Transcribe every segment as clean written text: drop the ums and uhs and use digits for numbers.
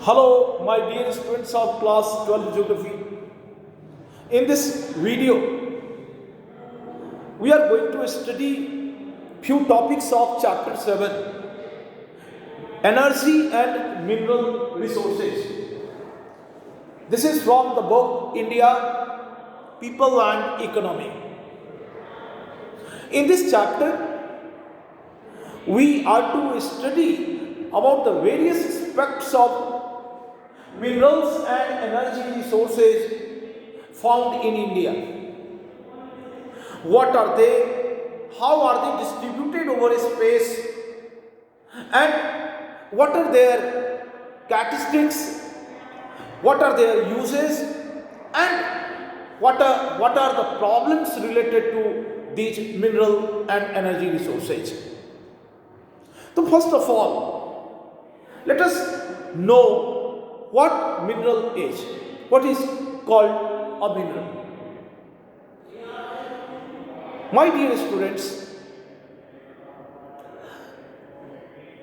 Hello, my dear students of class 12 geography. In this video, we are going to study few topics of chapter 7, energy and mineral resources. This is from the book India, People and Economy. In this chapter, we are to study about the various aspects of minerals and energy resources found in India. What are they? How are they distributed over space? And what are their characteristics? What are their uses? And what are the problems related to these mineral and energy resources? So first of all, let us know what mineral is. What is called a mineral? My dear students,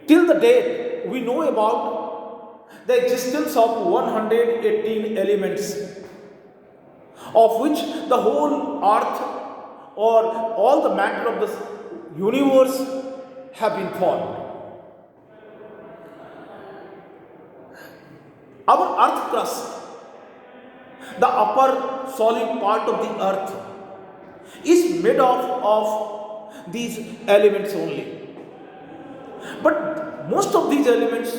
till the date we know about the existence of 118 elements, of which the whole earth or all the matter of the universe have been formed. Our earth crust, the upper solid part of the earth, is made of these elements only. But most of these elements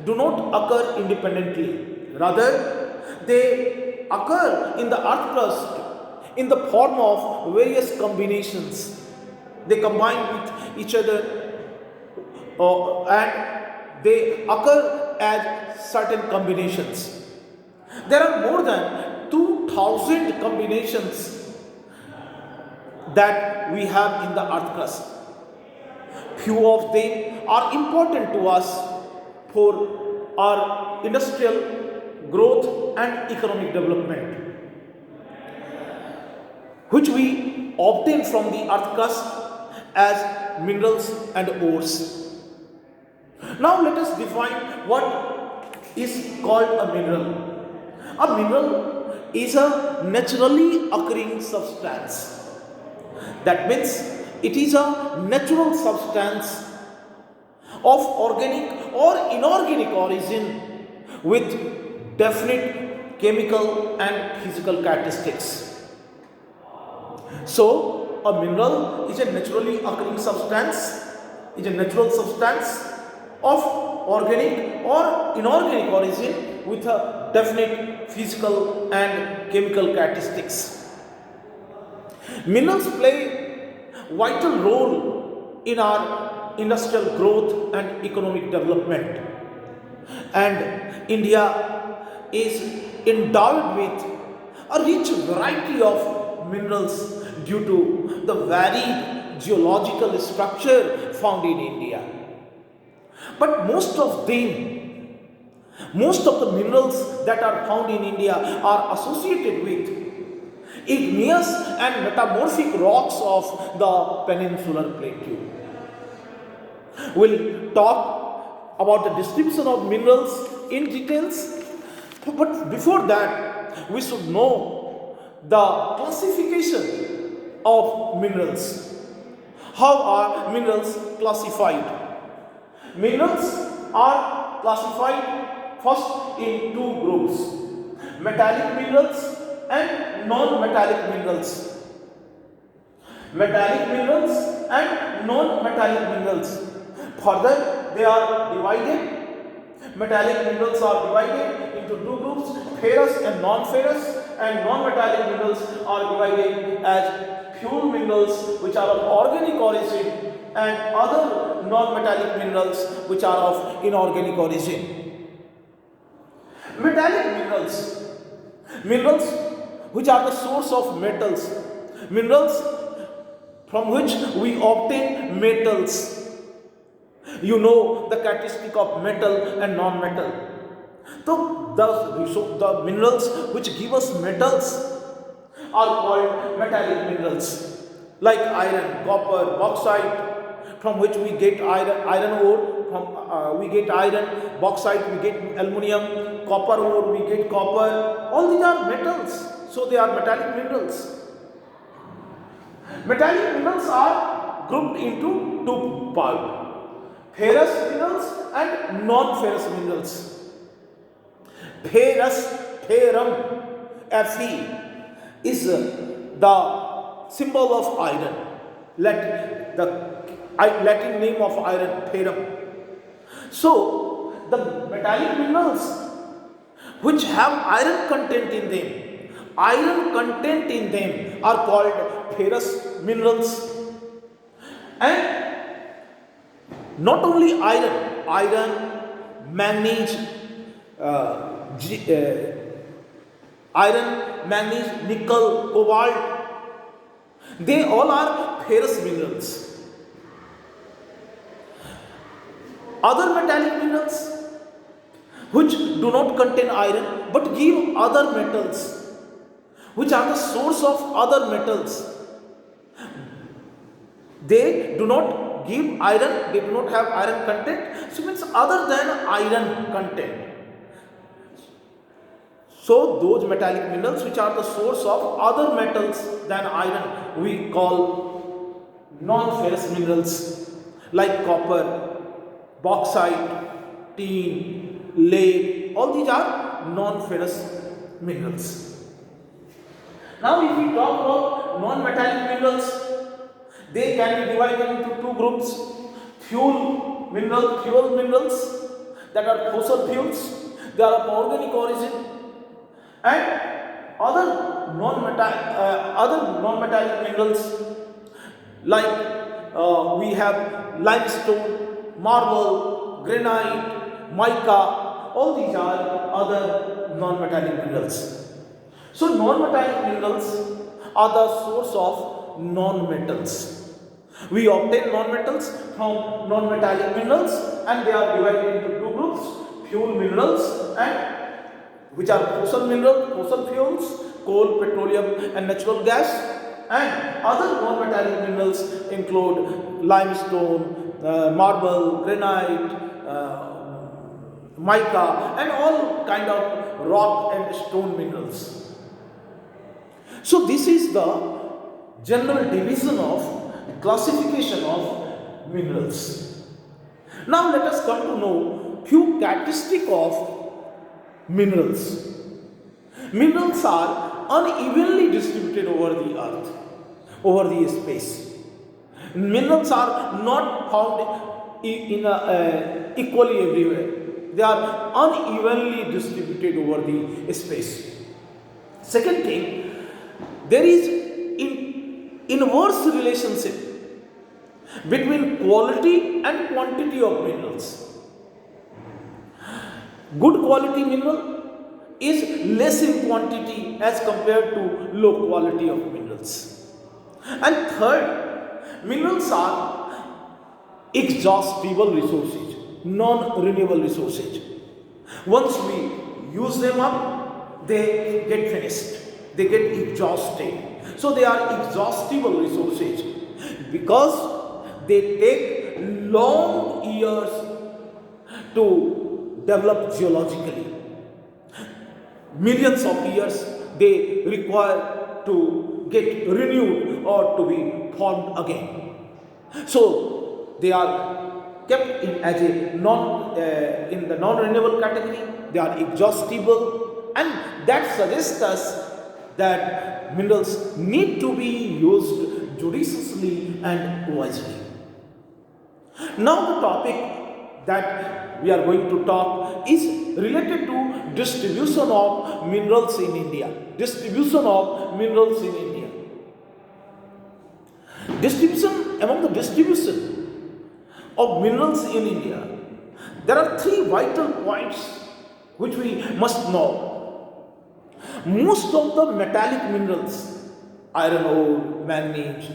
do not occur independently. Rather, they occur in the earth crust in the form of various combinations. They combine with each other and they occur as certain combinations. There are more than 2000 combinations that we have in the earth crust. Few of them are important to us for our industrial growth and economic development, which we obtain from the earth crust as minerals and ores. Now let us define what is called a mineral. A mineral is a naturally occurring substance. That means it is a natural substance of organic or inorganic origin with definite chemical and physical characteristics. So, a mineral is a naturally occurring substance, is a natural substance of organic or inorganic origin with a definite physical and chemical characteristics. Minerals play a vital role in our industrial growth and economic development, and India is endowed with a rich variety of minerals due to the varied geological structure found in India. But most of the minerals that are found in India are associated with igneous and metamorphic rocks of the peninsular plateau. We'll talk about the distribution of minerals in details, but before that, we should know the classification of minerals. How are minerals classified? Minerals are classified first in two groups: metallic minerals and non-metallic minerals. Metallic minerals and non-metallic minerals. Further, they are divided. Metallic minerals are divided into two groups: ferrous and non-ferrous, and non-metallic minerals are divided as pure minerals which are of organic origin and other non-metallic minerals which are of inorganic origin. Metallic minerals which are the source of metals, minerals from which we obtain metals. You know the characteristic of metal and non-metal. So the minerals which give us metals are called metallic minerals, like iron, copper, bauxite, from which we get iron ore, from we get iron, bauxite we get aluminum, copper ore we get copper. All these are metals, so they are metallic minerals. Metallic minerals are grouped into two parts: ferrous minerals and non-ferrous minerals. Ferrous, ferrum, Fe is the symbol of iron. Let the Latin name of iron, ferrum. So the metallic minerals which have iron content in them are called ferrous minerals. And not only iron, manganese, nickel, cobalt, they all are ferrous minerals. Other metallic minerals which do not contain iron but give other metals, which are the source of other metals, they do not give iron, they do not have iron content, so means other than iron content. So those metallic minerals which are the source of other metals than iron we call non-ferrous minerals, like copper, bauxite, tin, lead. All these are non-ferrous minerals. Now if we talk about non-metallic minerals, they can be divided into two groups: fuel minerals that are fossil fuels, they are of organic origin, and other non-metallic minerals like we have limestone, marble, granite, mica. All these are other non-metallic minerals. So non-metallic minerals are the source of non-metals. We obtain non-metals from non-metallic minerals, and they are divided into two groups: fuel minerals, and which are fossil fuels, coal, petroleum and natural gas, and other non-metallic minerals include limestone, marble, granite, mica, and all kind of rock and stone minerals. So this is the general division of classification of minerals. Now let us come to know few characteristics of minerals. Minerals are unevenly distributed over the earth, over the space. Minerals are not found equally everywhere. They are unevenly distributed over the space. Second thing, there is inverse relationship between quality and quantity of minerals. Good quality mineral is less in quantity as compared to low quality of minerals. And third, minerals are exhaustible resources, non-renewable resources. Once we use them up, they get finished, they get exhausted. So they are exhaustible resources because they take long years to develop geologically. Millions of years they require to get renewed or to be formed again. So they are kept in as a in the non-renewable category. They are exhaustible, and that suggests us that minerals need to be used judiciously and wisely. Now the topic that we are going to talk is related to distribution of minerals in India. Distribution of minerals in India. Among the distribution of minerals in India, there are three vital points which we must know. Most of the metallic minerals, iron ore, manganese,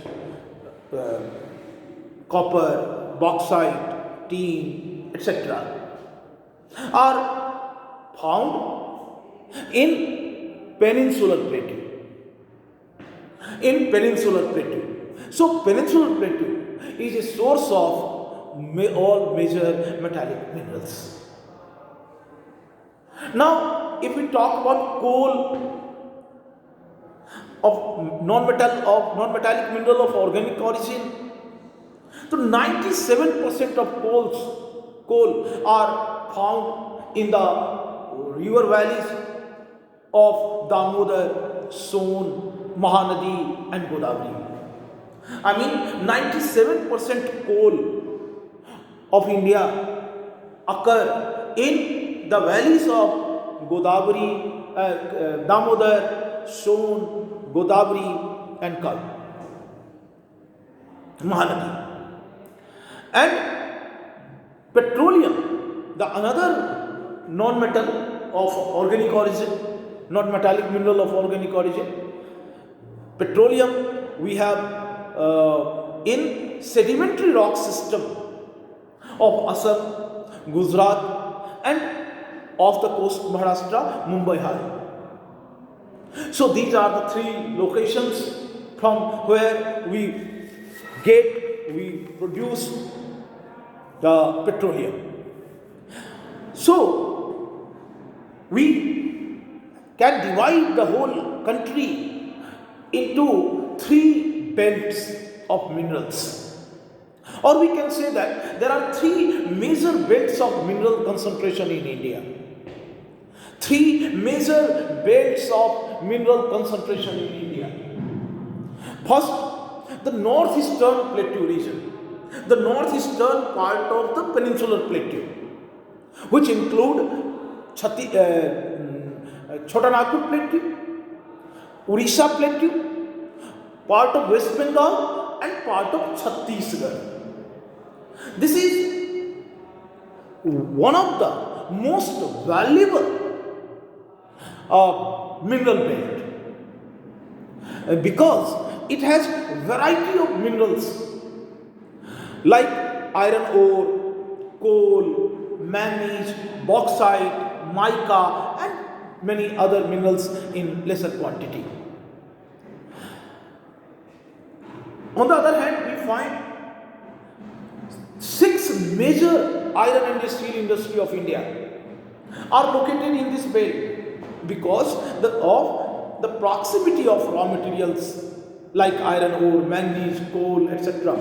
copper, bauxite, tin, etc., are found in peninsular plateau. So peninsular plateau is a source of all major metallic minerals. Now, if we talk about coal of non-metallic mineral of organic origin, so 97% of coal are found in the river valleys of Damodar, Son, Mahanadi and Godavari. I mean 97% coal of India occur in the valleys of Godavari, Damodar, Son, Godavari and Mahanadi. And petroleum, the another non-metal of organic origin, not metallic mineral of organic origin. Petroleum we have in sedimentary rock system of Assam, Gujarat and off the coast of Maharashtra, Mumbai High. So these are the three locations from where we produce the petroleum. So we can divide the whole country into three belts of minerals, or we can say that there are three major belts of mineral concentration in India. Three major belts of mineral concentration in India. First, the northeastern plateau region, the northeastern part of the peninsular plateau, which include Chotanagpur plateau, Orissa plateau, part of West Bengal and part of Chhattisgarh. This is one of the most valuable mineral belt because it has variety of minerals like iron ore, coal, manganese, bauxite, mica and many other minerals in lesser quantity. On the other hand, we find six major iron and steel industry of India are located in this belt because of the proximity of raw materials like iron ore, manganese, coal, etc.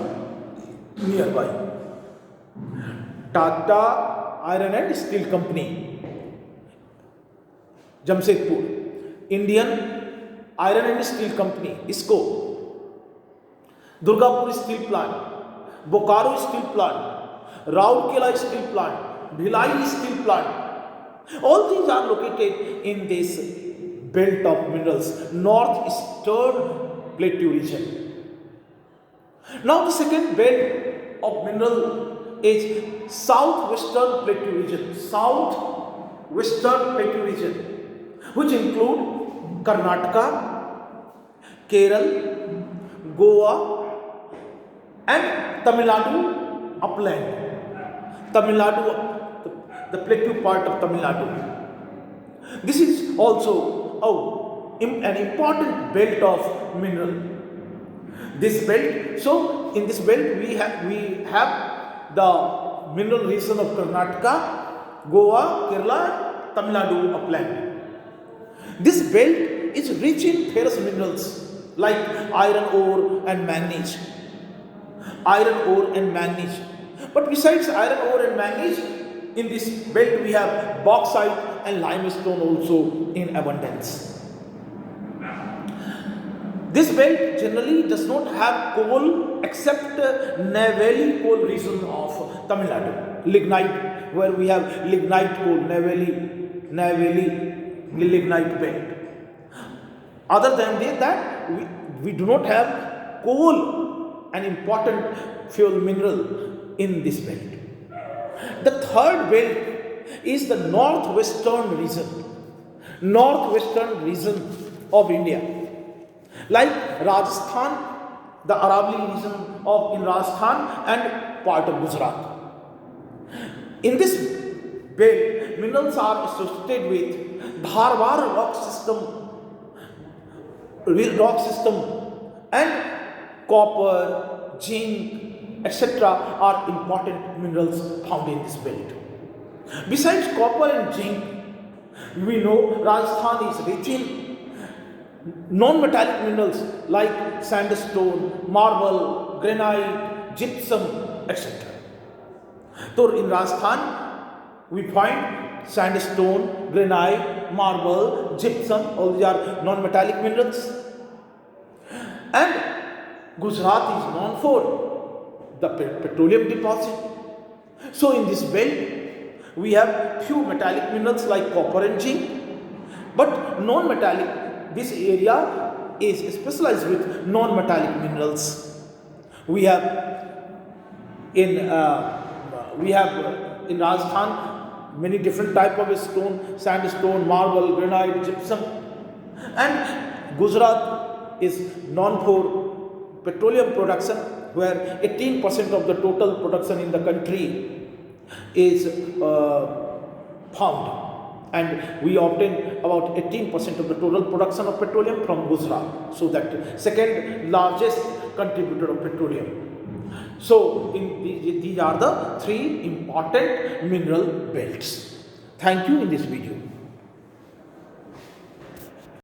nearby. Tata Iron and Steel Company, Jamshedpur, Indian Iron and Steel Company, ISCO, Durgapur Steel Plant, Bokaro Steel Plant, Rourkela Steel Plant, Bhilai Steel Plant. All these are located in this belt of minerals, northeastern plateau region. Now the second belt of mineral is southwestern plateau region, which include Karnataka, Kerala, Goa and Tamil Nadu upland. The plateau part of Tamil Nadu. This is also an important belt of mineral. This belt, so in this belt we have the mineral region of Karnataka, Goa, Kerala, Tamil Nadu upland. This belt is rich in ferrous minerals like iron ore and manganese. But besides iron ore and manganese, in this belt we have bauxite and limestone also in abundance. This belt generally does not have coal except Neyveli coal region of Tamil Nadu. Lignite, where we have lignite coal, Neyveli lignite belt. Other than that, we do not have coal, an important fuel mineral in this belt. The third belt is the northwestern region of India. Like Rajasthan, the Aravalli region in Rajasthan and part of Gujarat. In this belt, minerals are associated with Dharwar rock system and copper, zinc etc. are important minerals found in this belt. Besides copper and zinc, we know Rajasthan is rich in non-metallic minerals like sandstone, marble, granite, gypsum, etc. So in Rajasthan, we find sandstone, granite, marble, gypsum, all these are non-metallic minerals. And Gujarat is known for the petroleum deposit. So in this belt, we have few metallic minerals like copper and zinc, but non-metallic, this area is specialized with non-metallic minerals. We have in in Rajasthan many different type of stone, sandstone, marble, granite, gypsum, and Gujarat is known for petroleum production, where 18% of the total production in the country is found, and we obtain about 18% of the total production of petroleum from Gujarat, so that second largest contributor of petroleum. So these are the three important mineral belts. Thank you in this video.